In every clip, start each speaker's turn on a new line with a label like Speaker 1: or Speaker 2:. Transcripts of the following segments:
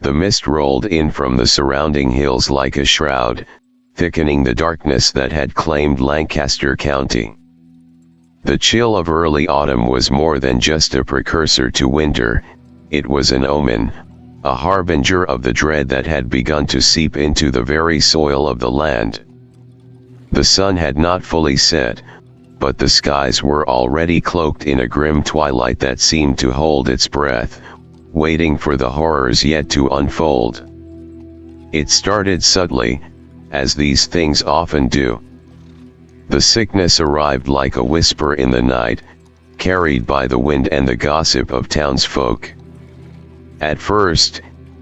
Speaker 1: The mist rolled in from the surrounding hills like a shroud, thickening the darkness that had claimed Lancaster County. The chill of early autumn was more than just a precursor to winter, it was an omen, a harbinger of the dread that had begun to seep into the very soil of the land. The sun had not fully set, but the skies were already cloaked in a grim twilight that seemed to hold its breath, waiting for the horrors yet to unfold. It started subtly, as these things often do. The sickness arrived like a whisper in the night, carried by the wind and the gossip of townsfolk. At first,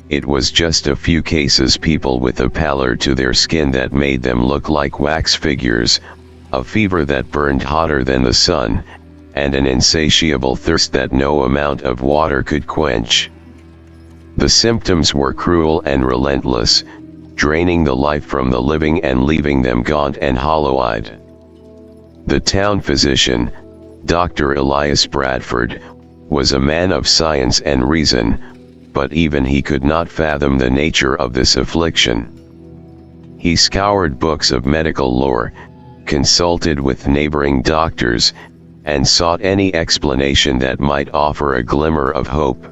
Speaker 1: it was just a few cases, people with a pallor to their skin that made them look like wax figures, a fever that burned hotter than the sun, and an insatiable thirst that no amount of water could quench. The symptoms were cruel and relentless, draining the life from the living and leaving them gaunt and hollow-eyed. The town physician, Dr. Elias Bradford, was a man of science and reason, but even he could not fathom the nature of this affliction. He scoured books of medical lore, consulted with neighboring doctors, and sought any explanation that might offer a glimmer of hope.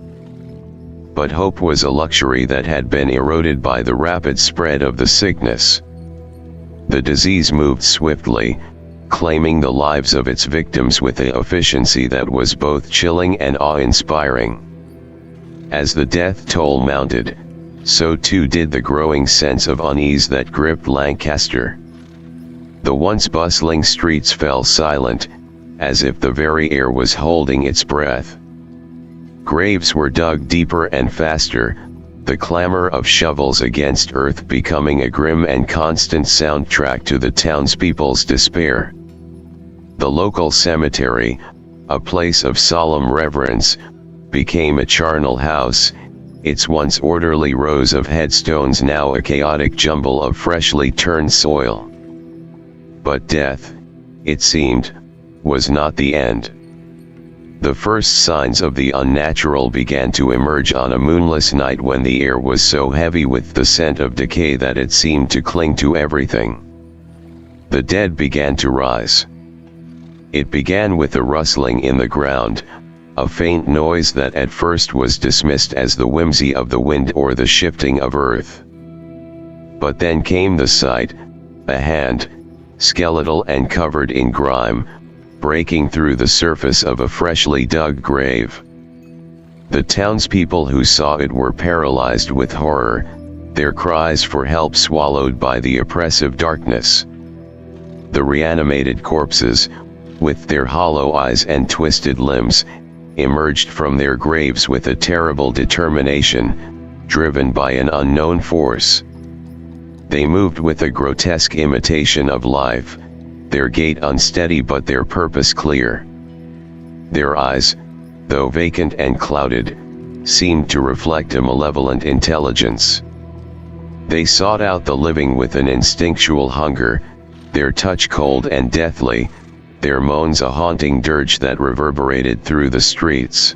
Speaker 1: But hope was a luxury that had been eroded by the rapid spread of the sickness. The disease moved swiftly, claiming the lives of its victims with an efficiency that was both chilling and awe-inspiring. As the death toll mounted, so too did the growing sense of unease that gripped Lancaster. The once bustling streets fell silent, as if the very air was holding its breath. Graves were dug deeper and faster, the clamor of shovels against earth becoming a grim and constant soundtrack to the townspeople's despair. The local cemetery, a place of solemn reverence, became a charnel house, its once orderly rows of headstones now a chaotic jumble of freshly turned soil. But death, it seemed, was not the end. The first signs of the unnatural began to emerge on a moonless night when the air was so heavy with the scent of decay that it seemed to cling to everything. The dead began to rise. It began with a rustling in the ground, a faint noise that at first was dismissed as the whimsy of the wind or the shifting of earth. But then came the sight, a hand, skeletal and covered in grime, breaking through the surface of a freshly dug grave. The townspeople who saw it were paralyzed with horror, their cries for help swallowed by the oppressive darkness. The reanimated corpses, with their hollow eyes and twisted limbs, emerged from their graves with a terrible determination, driven by an unknown force. They moved with a grotesque imitation of life, their gait unsteady but their purpose clear. Their eyes, though vacant and clouded, seemed to reflect a malevolent intelligence. They sought out the living with an instinctual hunger, their touch cold and deathly, their moans a haunting dirge that reverberated through the streets.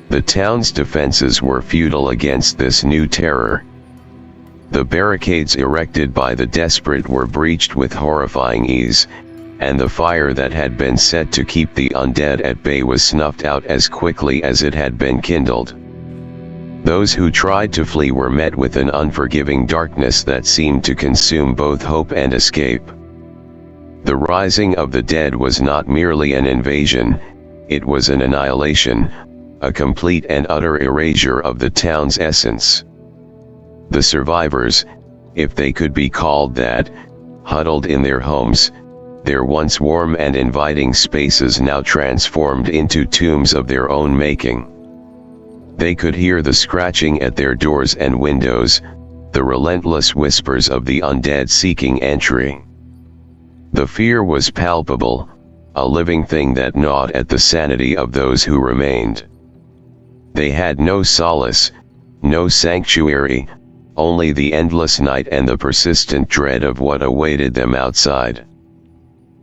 Speaker 1: The town's defenses were futile against this new terror. The barricades erected by the desperate were breached with horrifying ease, and the fire that had been set to keep the undead at bay was snuffed out as quickly as it had been kindled. Those who tried to flee were met with an unforgiving darkness that seemed to consume both hope and escape. The rising of the dead was not merely an invasion, it was an annihilation, a complete and utter erasure of the town's essence. The survivors, if they could be called that, huddled in their homes, their once warm and inviting spaces now transformed into tombs of their own making. They could hear the scratching at their doors and windows, the relentless whispers of the undead seeking entry. The fear was palpable, a living thing that gnawed at the sanity of those who remained. They had no solace, no sanctuary, only the endless night and the persistent dread of what awaited them outside.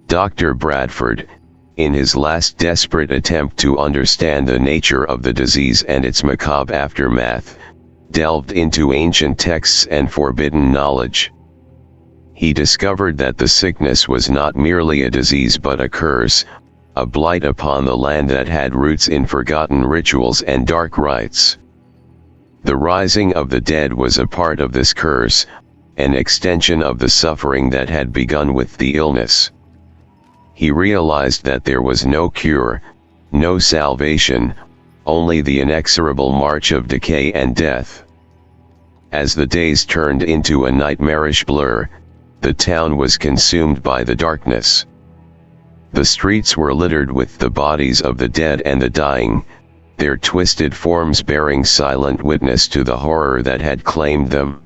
Speaker 1: Dr. Bradford, in his last desperate attempt to understand the nature of the disease and its macabre aftermath, delved into ancient texts and forbidden knowledge. He discovered that the sickness was not merely a disease but a curse, a blight upon the land that had roots in forgotten rituals and dark rites. The rising of the dead was a part of this curse, an extension of the suffering that had begun with the illness. He realized that there was no cure, no salvation, only the inexorable march of decay and death. As the days turned into a nightmarish blur, the town was consumed by the darkness. The streets were littered with the bodies of the dead and the dying, their twisted forms bearing silent witness to the horror that had claimed them.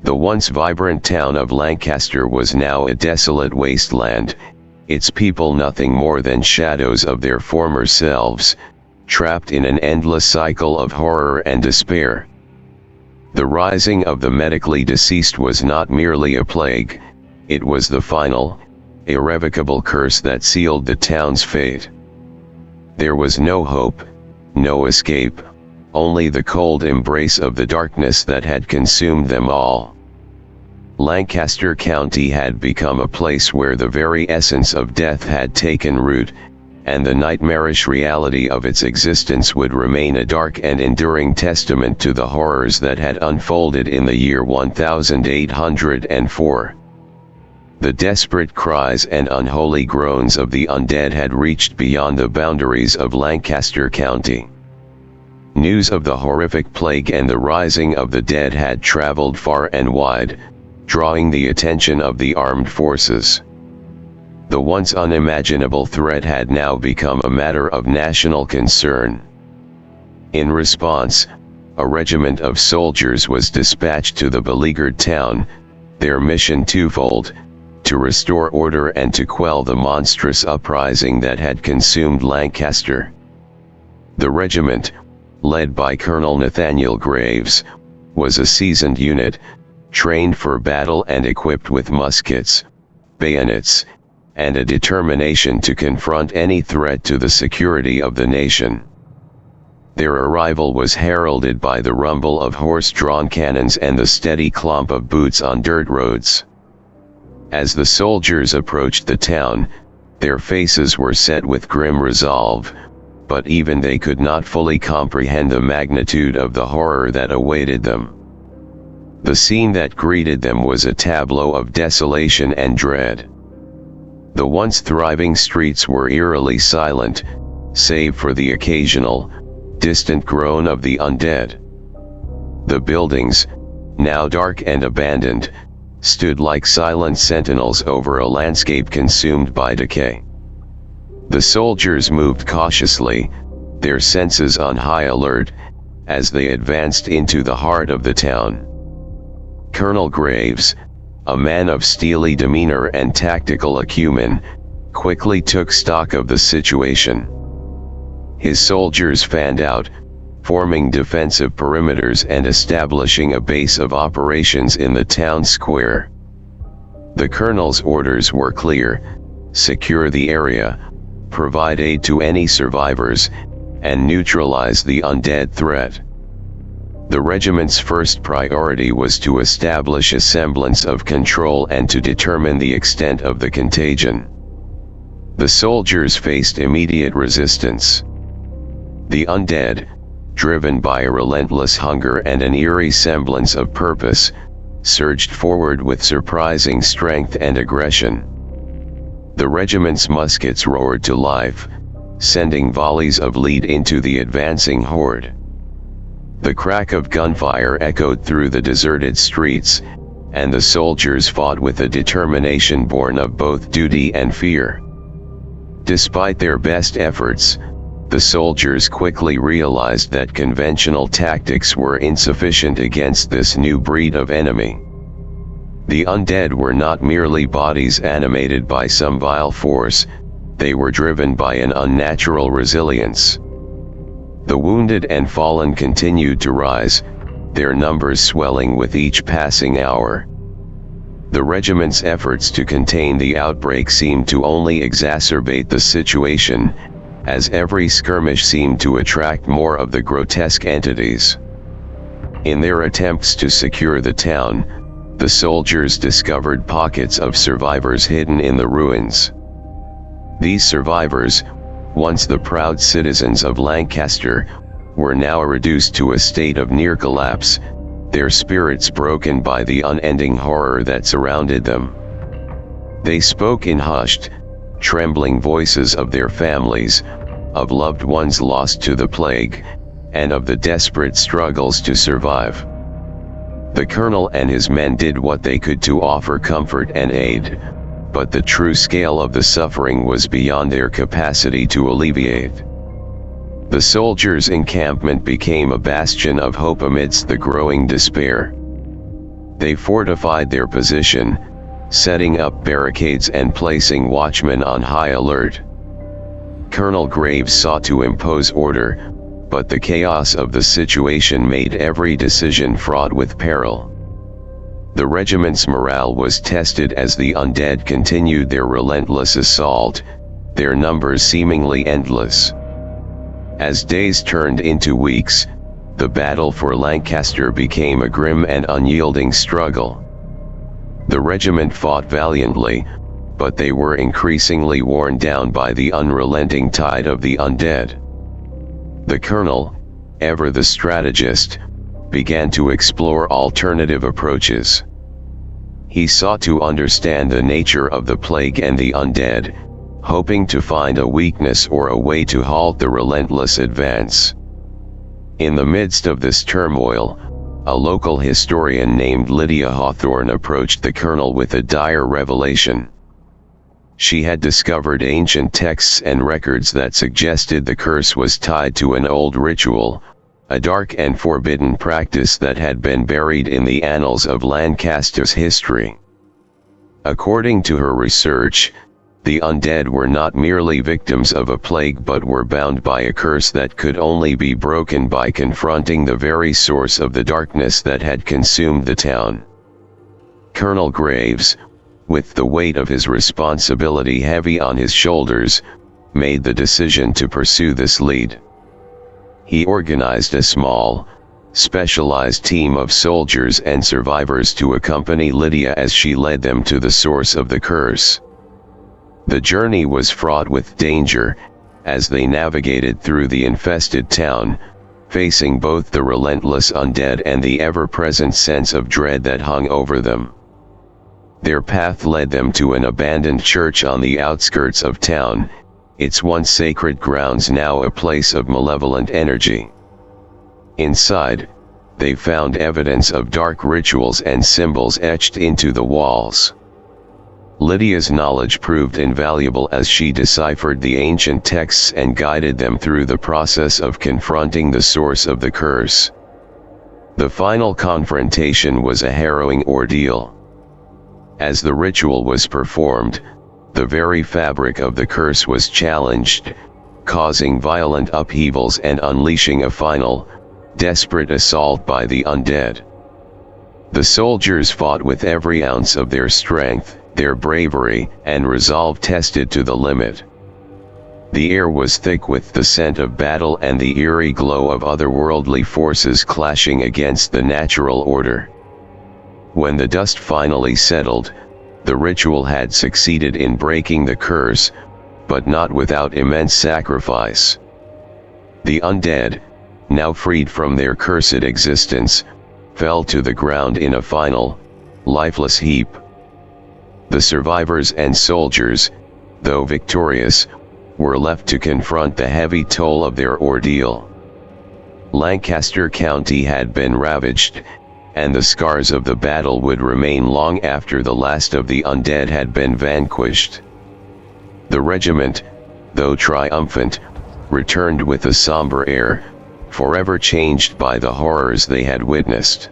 Speaker 1: The once vibrant town of Lancaster was now a desolate wasteland, its people nothing more than shadows of their former selves, trapped in an endless cycle of horror and despair. The rising of the medically deceased was not merely a plague, it was the final, irrevocable curse that sealed the town's fate. There was no hope, no escape, only the cold embrace of the darkness that had consumed them all. Lancaster County had become a place where the very essence of death had taken root, and the nightmarish reality of its existence would remain a dark and enduring testament to the horrors that had unfolded in the year 1804. The desperate cries and unholy groans of the undead had reached beyond the boundaries of Lancaster County. News of the horrific plague and the rising of the dead had traveled far and wide, drawing the attention of the armed forces. The once unimaginable threat had now become a matter of national concern. In response, a regiment of soldiers was dispatched to the beleaguered town, their mission twofold: to restore order and to quell the monstrous uprising that had consumed Lancaster. The regiment, led by Colonel Nathaniel Graves, was a seasoned unit, trained for battle and equipped with muskets, bayonets, and a determination to confront any threat to the security of the nation. Their arrival was heralded by the rumble of horse-drawn cannons and the steady clomp of boots on dirt roads. As the soldiers approached the town, their faces were set with grim resolve, but even they could not fully comprehend the magnitude of the horror that awaited them. The scene that greeted them was a tableau of desolation and dread. The once thriving streets were eerily silent, save for the occasional, distant groan of the undead. The buildings, now dark and abandoned, stood like silent sentinels over a landscape consumed by decay. The soldiers moved cautiously, their senses on high alert, as they advanced into the heart of the town. Colonel Graves, a man of steely demeanor and tactical acumen, quickly took stock of the situation. His soldiers fanned out, forming defensive perimeters and establishing a base of operations in the town square. The colonel's orders were clear: secure the area, provide aid to any survivors, and neutralize the undead threat. The regiment's first priority was to establish a semblance of control and to determine the extent of the contagion. The soldiers faced immediate resistance. The undead, driven by a relentless hunger and an eerie semblance of purpose, surged forward with surprising strength and aggression. The regiment's muskets roared to life, sending volleys of lead into the advancing horde. The crack of gunfire echoed through the deserted streets, and the soldiers fought with a determination born of both duty and fear. Despite their best efforts, the soldiers quickly realized that conventional tactics were insufficient against this new breed of enemy. The undead were not merely bodies animated by some vile force, they were driven by an unnatural resilience. The wounded and fallen continued to rise, their numbers swelling with each passing hour. The regiment's efforts to contain the outbreak seemed to only exacerbate the situation, as every skirmish seemed to attract more of the grotesque entities. In their attempts to secure the town, the soldiers discovered pockets of survivors hidden in the ruins. These survivors, once the proud citizens of Lancaster, were now reduced to a state of near collapse, their spirits broken by the unending horror that surrounded them. They spoke in hushed, trembling voices of their families, of loved ones lost to the plague, and of the desperate struggles to survive. The colonel and his men did what they could to offer comfort and aid, but the true scale of the suffering was beyond their capacity to alleviate. The soldiers' encampment became a bastion of hope amidst the growing despair. They fortified their position, setting up barricades and placing watchmen on high alert. Colonel Graves sought to impose order, but the chaos of the situation made every decision fraught with peril. The regiment's morale was tested as the undead continued their relentless assault, their numbers seemingly endless. As days turned into weeks, the battle for Lancaster became a grim and unyielding struggle. The regiment fought valiantly, but they were increasingly worn down by the unrelenting tide of the undead. The colonel, ever the strategist, began to explore alternative approaches. He sought to understand the nature of the plague and the undead, hoping to find a weakness or a way to halt the relentless advance. In the midst of this turmoil, a local historian named Lydia Hawthorne approached the colonel with a dire revelation. She had discovered ancient texts and records that suggested the curse was tied to an old ritual, a dark and forbidden practice that had been buried in the annals of Lancaster's history. According to her research, the undead were not merely victims of a plague but were bound by a curse that could only be broken by confronting the very source of the darkness that had consumed the town. Colonel Graves, with the weight of his responsibility heavy on his shoulders, made the decision to pursue this lead. He organized a small, specialized team of soldiers and survivors to accompany Lydia as she led them to the source of the curse. The journey was fraught with danger, as they navigated through the infested town, facing both the relentless undead and the ever-present sense of dread that hung over them. Their path led them to an abandoned church on the outskirts of town, its once sacred grounds now a place of malevolent energy. Inside, they found evidence of dark rituals and symbols etched into the walls. Lydia's knowledge proved invaluable as she deciphered the ancient texts and guided them through the process of confronting the source of the curse. The final confrontation was a harrowing ordeal. As the ritual was performed, the very fabric of the curse was challenged, causing violent upheavals and unleashing a final, desperate assault by the undead. The soldiers fought with every ounce of their strength, their bravery and resolve tested to the limit. The air was thick with the scent of battle and the eerie glow of otherworldly forces clashing against the natural order. When the dust finally settled, the ritual had succeeded in breaking the curse, but not without immense sacrifice. The undead, now freed from their cursed existence, fell to the ground in a final, lifeless heap. The survivors and soldiers, though victorious, were left to confront the heavy toll of their ordeal. Lancaster County had been ravaged, and the scars of the battle would remain long after the last of the undead had been vanquished. The regiment, though triumphant, returned with a somber air, forever changed by the horrors they had witnessed.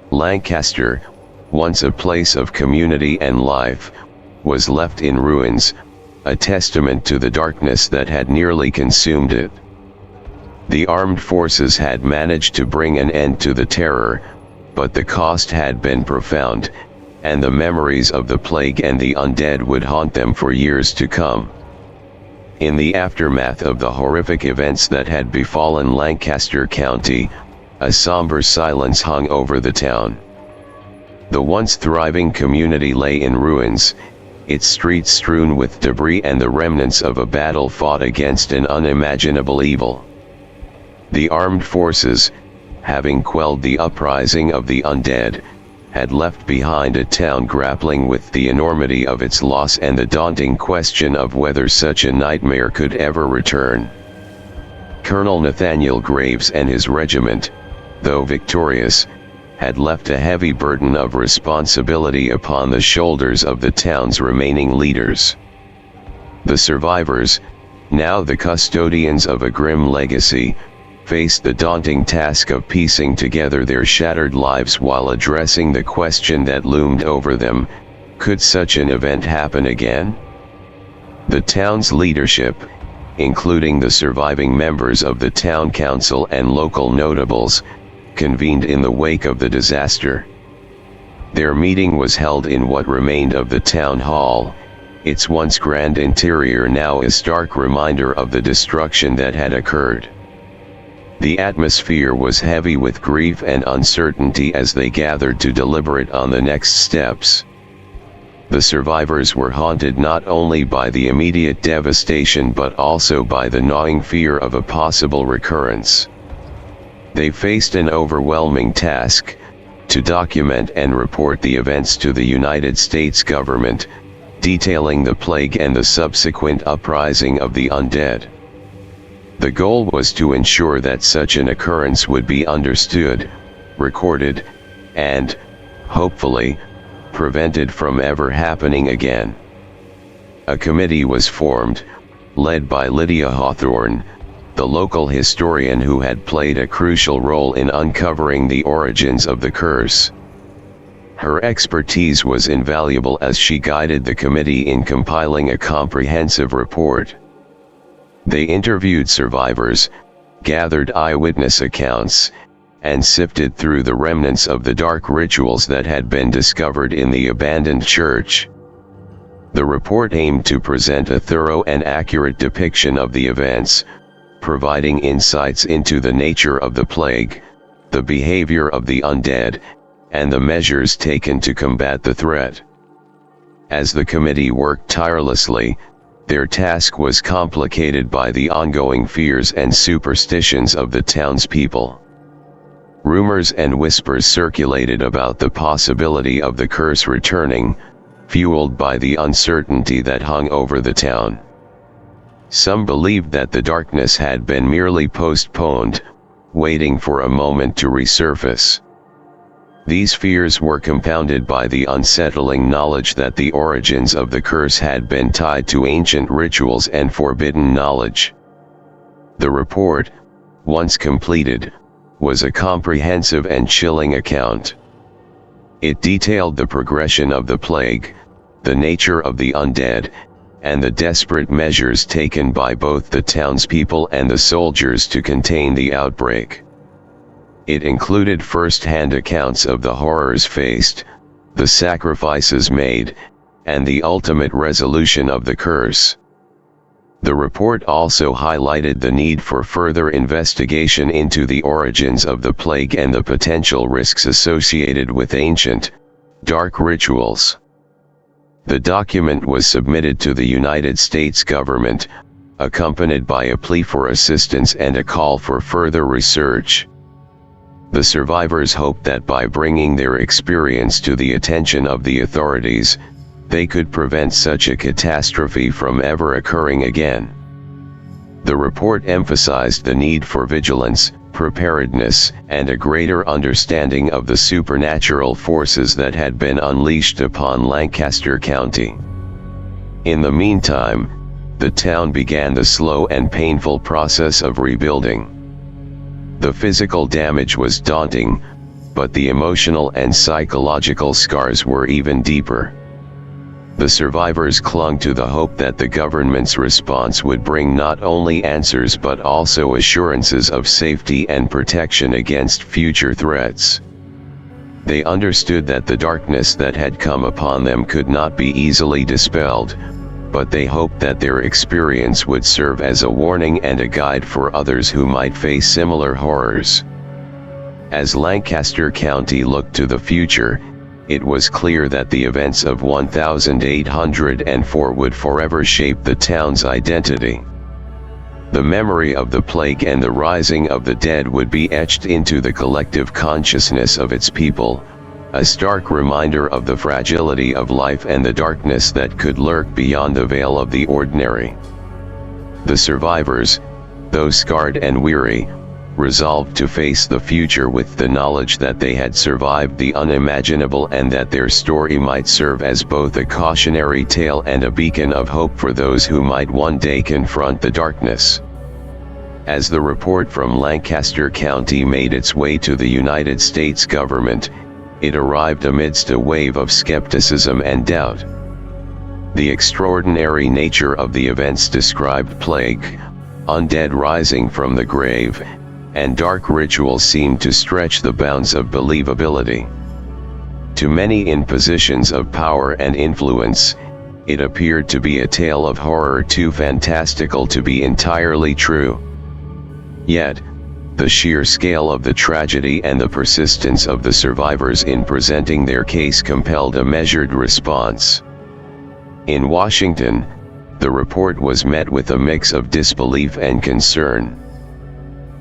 Speaker 1: Lancaster, once a place of community and life, was left in ruins, a testament to the darkness that had nearly consumed it. The armed forces had managed to bring an end to the terror, but the cost had been profound, and the memories of the plague and the undead would haunt them for years to come. In the aftermath of the horrific events that had befallen Lancaster County, a somber silence hung over the town. The once thriving community lay in ruins, its streets strewn with debris and the remnants of a battle fought against an unimaginable evil. The armed forces, having quelled the uprising of the undead, had left behind a town grappling with the enormity of its loss and the daunting question of whether such a nightmare could ever return. Colonel Nathaniel Graves and his regiment, though victorious, had left a heavy burden of responsibility upon the shoulders of the town's remaining leaders. The survivors, now the custodians of a grim legacy, faced the daunting task of piecing together their shattered lives while addressing the question that loomed over them: could such an event happen again? The town's leadership, including the surviving members of the town council and local notables, convened in the wake of the disaster. Their meeting was held in what remained of the town hall, its once grand interior now a stark reminder of the destruction that had occurred. The atmosphere was heavy with grief and uncertainty as they gathered to deliberate on the next steps. The survivors were haunted not only by the immediate devastation but also by the gnawing fear of a possible recurrence. They faced an overwhelming task: to document and report the events to the United States government, detailing the plague and the subsequent uprising of the undead. The goal was to ensure that such an occurrence would be understood, recorded, and, hopefully, prevented from ever happening again. A committee was formed, led by Lydia Hawthorne, the local historian who had played a crucial role in uncovering the origins of the curse. Her expertise was invaluable as she guided the committee in compiling a comprehensive report. They interviewed survivors, gathered eyewitness accounts, and sifted through the remnants of the dark rituals that had been discovered in the abandoned church. The report aimed to present a thorough and accurate depiction of the events, providing insights into the nature of the plague, the behavior of the undead, and the measures taken to combat the threat. As the committee worked tirelessly, their task was complicated by the ongoing fears and superstitions of the townspeople. Rumors and whispers circulated about the possibility of the curse returning, fueled by the uncertainty that hung over the town. Some believed that the darkness had been merely postponed, waiting for a moment to resurface. These fears were compounded by the unsettling knowledge that the origins of the curse had been tied to ancient rituals and forbidden knowledge. The report, once completed, was a comprehensive and chilling account. It detailed the progression of the plague, the nature of the undead, and the desperate measures taken by both the townspeople and the soldiers to contain the outbreak. It included first-hand accounts of the horrors faced, the sacrifices made, and the ultimate resolution of the curse. The report also highlighted the need for further investigation into the origins of the plague and the potential risks associated with ancient, dark rituals. The document was submitted to the United States government, accompanied by a plea for assistance and a call for further research. The survivors hoped that by bringing their experience to the attention of the authorities, they could prevent such a catastrophe from ever occurring again. The report emphasized the need for vigilance, preparedness, and a greater understanding of the supernatural forces that had been unleashed upon Lancaster County. In the meantime, the town began the slow and painful process of rebuilding. The physical damage was daunting, but the emotional and psychological scars were even deeper. The survivors clung to the hope that the government's response would bring not only answers but also assurances of safety and protection against future threats. They understood that the darkness that had come upon them could not be easily dispelled, but they hoped that their experience would serve as a warning and a guide for others who might face similar horrors. As Lancaster County looked to the future, it was clear that the events of 1804 would forever shape the town's identity. The memory of the plague and the rising of the dead would be etched into the collective consciousness of its people, a stark reminder of the fragility of life and the darkness that could lurk beyond the veil of the ordinary. The survivors, though scarred and weary, resolved to face the future with the knowledge that they had survived the unimaginable and that their story might serve as both a cautionary tale and a beacon of hope for those who might one day confront the darkness. As the report from Lancaster County made its way to the United States government, it arrived amidst a wave of skepticism and doubt. The extraordinary nature of the events described, plague, undead rising from the grave, and dark rituals seemed to stretch the bounds of believability. To many in positions of power and influence, it appeared to be a tale of horror too fantastical to be entirely true. Yet, the sheer scale of the tragedy and the persistence of the survivors in presenting their case compelled a measured response. In Washington, the report was met with a mix of disbelief and concern.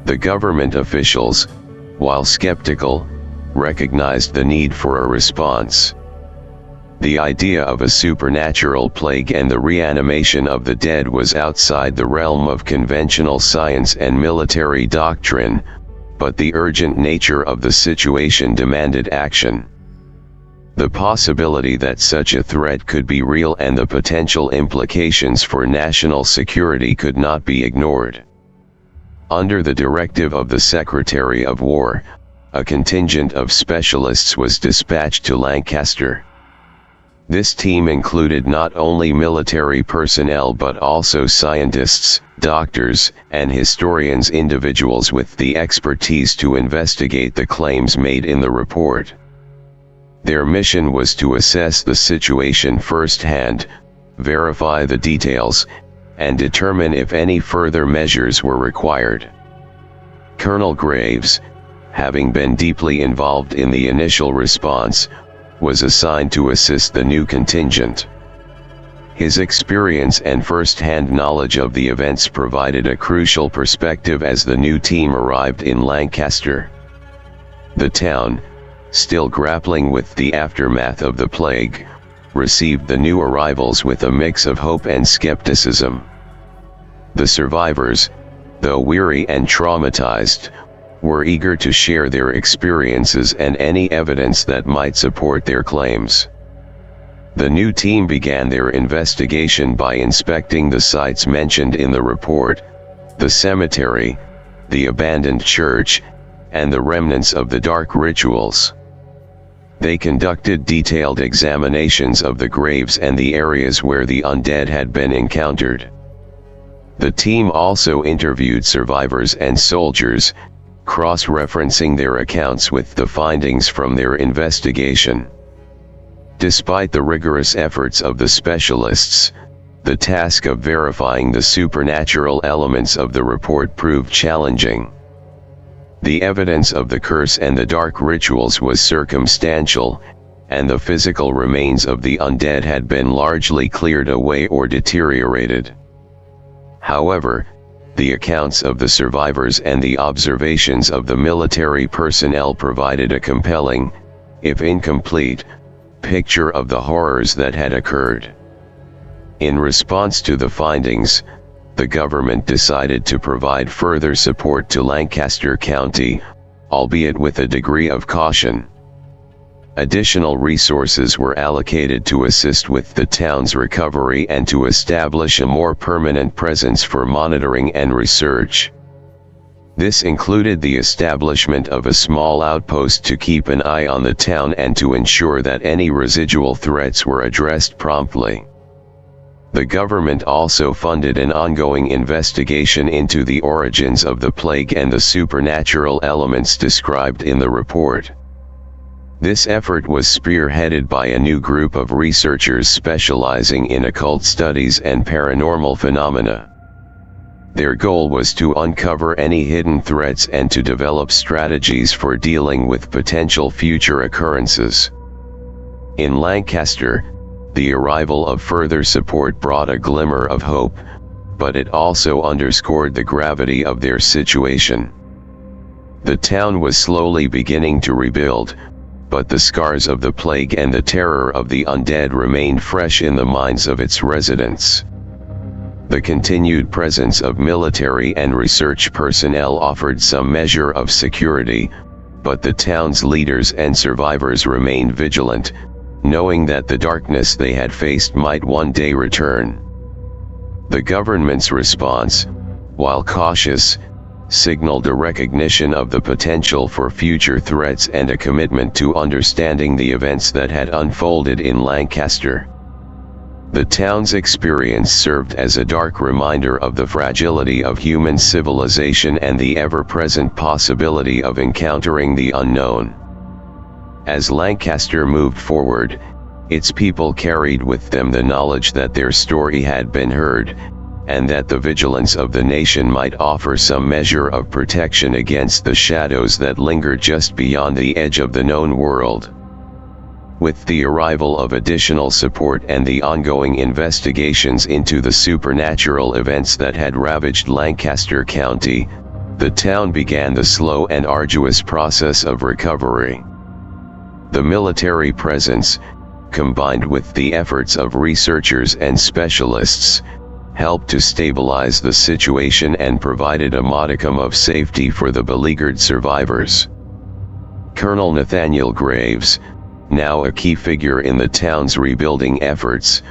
Speaker 1: The government officials, while skeptical, recognized the need for a response. The idea of a supernatural plague and the reanimation of the dead was outside the realm of conventional science and military doctrine, but the urgent nature of the situation demanded action. The possibility that such a threat could be real and the potential implications for national security could not be ignored. Under the directive of the Secretary of War, a contingent of specialists was dispatched to Lancaster. This team included not only military personnel but also scientists, doctors, and historians, individuals with the expertise to investigate the claims made in the report. Their mission was to assess the situation firsthand, verify the details, and determine if any further measures were required. Colonel Graves, having been deeply involved in the initial response, was assigned to assist the new contingent. His experience and first-hand knowledge of the events provided a crucial perspective as the new team arrived in Lancaster. The town, still grappling with the aftermath of the plague, received the new arrivals with a mix of hope and skepticism. The survivors, though weary and traumatized, were eager to share their experiences and any evidence that might support their claims. The new team began their investigation by inspecting the sites mentioned in the report: the cemetery, the abandoned church, and the remnants of the dark rituals. They conducted detailed examinations of the graves and the areas where the undead had been encountered. The team also interviewed survivors and soldiers, cross-referencing their accounts with the findings from their investigation. Despite the rigorous efforts of the specialists, the task of verifying the supernatural elements of the report proved challenging. The evidence of the curse and the dark rituals was circumstantial, and the physical remains of the undead had been largely cleared away or deteriorated. However, the accounts of the survivors and the observations of the military personnel provided a compelling, if incomplete, picture of the horrors that had occurred. In response to the findings, the government decided to provide further support to Lancaster County, albeit with a degree of caution. Additional resources were allocated to assist with the town's recovery and to establish a more permanent presence for monitoring and research. This included the establishment of a small outpost to keep an eye on the town and to ensure that any residual threats were addressed promptly. The government also funded an ongoing investigation into the origins of the plague and the supernatural elements described in the report. This effort was spearheaded by a new group of researchers specializing in occult studies and paranormal phenomena. Their goal was to uncover any hidden threats and to develop strategies for dealing with potential future occurrences. In Lancaster, the arrival of further support brought a glimmer of hope, but it also underscored the gravity of their situation. The town was slowly beginning to rebuild, but the scars of the plague and the terror of the undead remained fresh in the minds of its residents. The continued presence of military and research personnel offered some measure of security, but the town's leaders and survivors remained vigilant, knowing that the darkness they had faced might one day return. The government's response, while cautious, signaled a recognition of the potential for future threats and a commitment to understanding the events that had unfolded in Lancaster. The town's experience served as a dark reminder of the fragility of human civilization and the ever-present possibility of encountering the unknown. As Lancaster moved forward, its people carried with them the knowledge that their story had been heard, and that the vigilance of the nation might offer some measure of protection against the shadows that lingered just beyond the edge of the known world. With the arrival of additional support and the ongoing investigations into the supernatural events that had ravaged Lancaster County, the town began the slow and arduous process of recovery. The military presence, combined with the efforts of researchers and specialists, helped to stabilize the situation and provided a modicum of safety for the beleaguered survivors. Colonel Nathaniel Graves, now a key figure in the town's rebuilding efforts,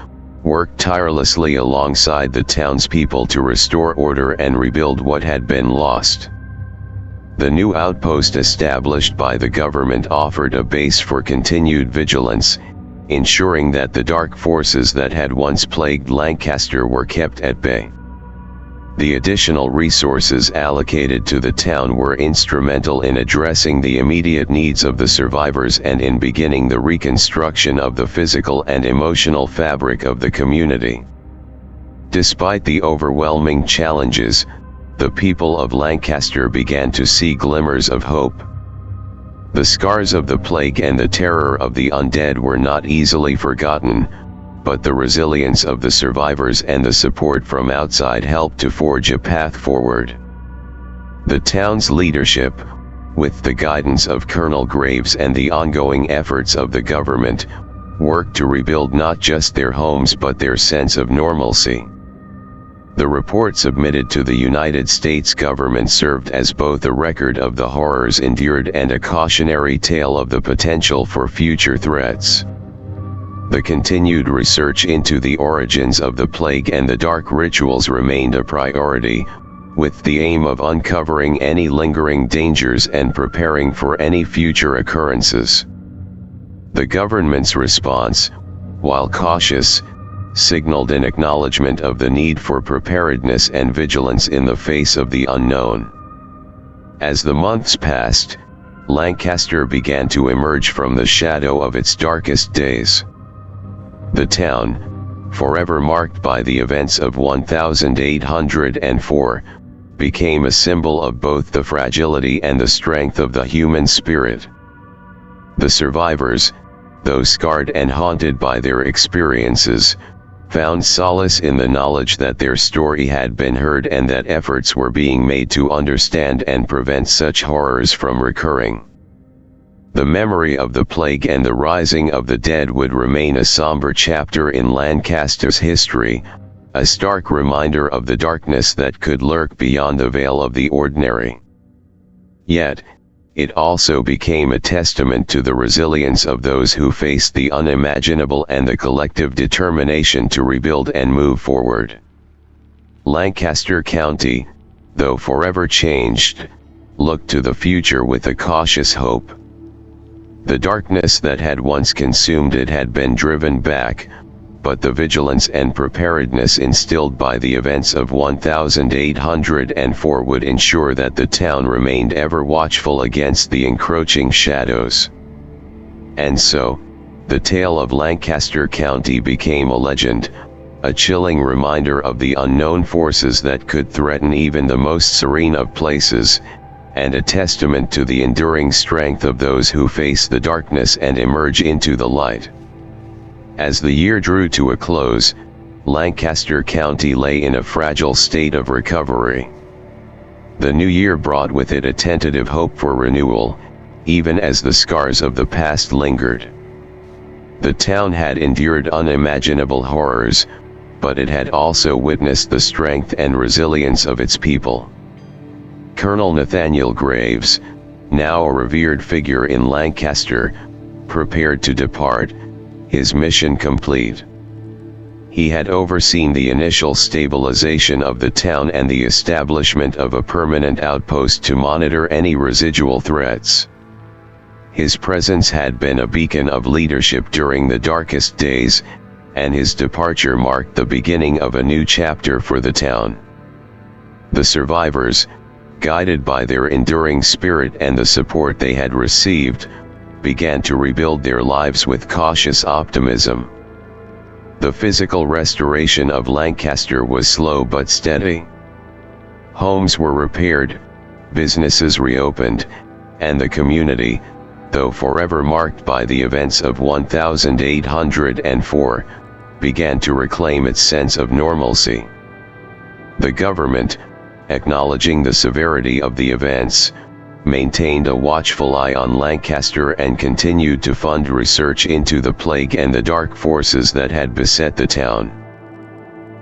Speaker 1: worked tirelessly alongside the townspeople to restore order and rebuild what had been lost. The new outpost established by the government offered a base for continued vigilance, ensuring that the dark forces that had once plagued Lancaster were kept at bay. The additional resources allocated to the town were instrumental in addressing the immediate needs of the survivors and in beginning the reconstruction of the physical and emotional fabric of the community. Despite the overwhelming challenges, the people of Lancaster began to see glimmers of hope. The scars of the plague and the terror of the undead were not easily forgotten, but the resilience of the survivors and the support from outside helped to forge a path forward. The town's leadership, with the guidance of Colonel Graves and the ongoing efforts of the government, worked to rebuild not just their homes but their sense of normalcy. The report submitted to the United States government served as both a record of the horrors endured and a cautionary tale of the potential for future threats. The continued research into the origins of the plague and the dark rituals remained a priority, with the aim of uncovering any lingering dangers and preparing for any future occurrences. The government's response, while cautious, signaled an acknowledgement of the need for preparedness and vigilance in the face of the unknown. As the months passed, Lancaster began to emerge from the shadow of its darkest days. The town, forever marked by the events of 1804, became a symbol of both the fragility and the strength of the human spirit. The survivors, though scarred and haunted by their experiences, found solace in the knowledge that their story had been heard and that efforts were being made to understand and prevent such horrors from recurring. The memory of the plague and the rising of the dead would remain a somber chapter in Lancaster's history, a stark reminder of the darkness that could lurk beyond the veil of the ordinary. Yet, it also became a testament to the resilience of those who faced the unimaginable and the collective determination to rebuild and move forward. Lancaster County, though forever changed, looked to the future with a cautious hope. The darkness that had once consumed it had been driven back, but the vigilance and preparedness instilled by the events of 1804 would ensure that the town remained ever watchful against the encroaching shadows. And so, the tale of Lancaster County became a legend, a chilling reminder of the unknown forces that could threaten even the most serene of places, and a testament to the enduring strength of those who face the darkness and emerge into the light. As the year drew to a close, Lancaster County lay in a fragile state of recovery. The new year brought with it a tentative hope for renewal, even as the scars of the past lingered. The town had endured unimaginable horrors, but it had also witnessed the strength and resilience of its people. Colonel Nathaniel Graves, now a revered figure in Lancaster, prepared to depart, his mission complete. He had overseen the initial stabilization of the town and the establishment of a permanent outpost to monitor any residual threats. His presence had been a beacon of leadership during the darkest days, and his departure marked the beginning of a new chapter for the town. The survivors, guided by their enduring spirit and the support they had received, began to rebuild their lives with cautious optimism. The physical restoration of Lancaster was slow but steady. Homes were repaired, businesses reopened, and the community, though forever marked by the events of 1804, began to reclaim its sense of normalcy. The government, acknowledging the severity of the events, maintained a watchful eye on Lancaster and continued to fund research into the plague and the dark forces that had beset the town.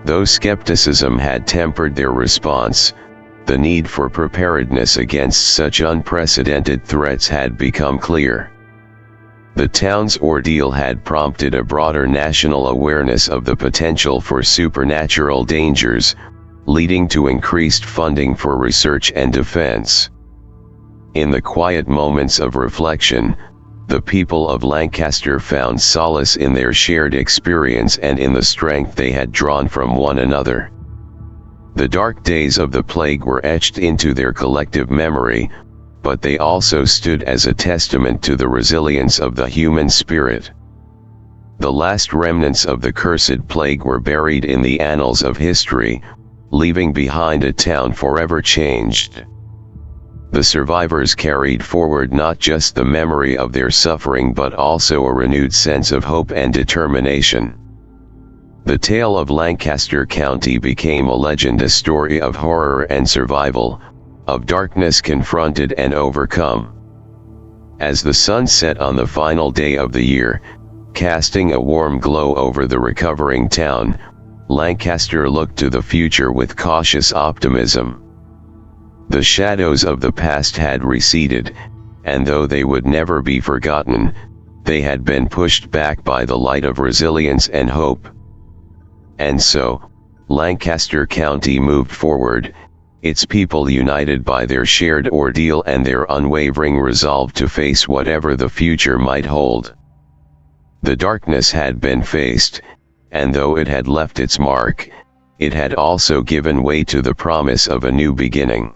Speaker 1: Though skepticism had tempered their response, the need for preparedness against such unprecedented threats had become clear. The town's ordeal had prompted a broader national awareness of the potential for supernatural dangers, leading to increased funding for research and defense. In the quiet moments of reflection, the people of Lancaster found solace in their shared experience and in the strength they had drawn from one another. The dark days of the plague were etched into their collective memory, but they also stood as a testament to the resilience of the human spirit. The last remnants of the cursed plague were buried in the annals of history, leaving behind a town forever changed. The survivors carried forward not just the memory of their suffering but also a renewed sense of hope and determination. The tale of Lancaster County became a legend, a story of horror and survival, of darkness confronted and overcome. As the sun set on the final day of the year, casting a warm glow over the recovering town, Lancaster looked to the future with cautious optimism. The shadows of the past had receded, and though they would never be forgotten, they had been pushed back by the light of resilience and hope. And so, Lancaster County moved forward, its people united by their shared ordeal and their unwavering resolve to face whatever the future might hold. The darkness had been faced, and though it had left its mark, it had also given way to the promise of a new beginning.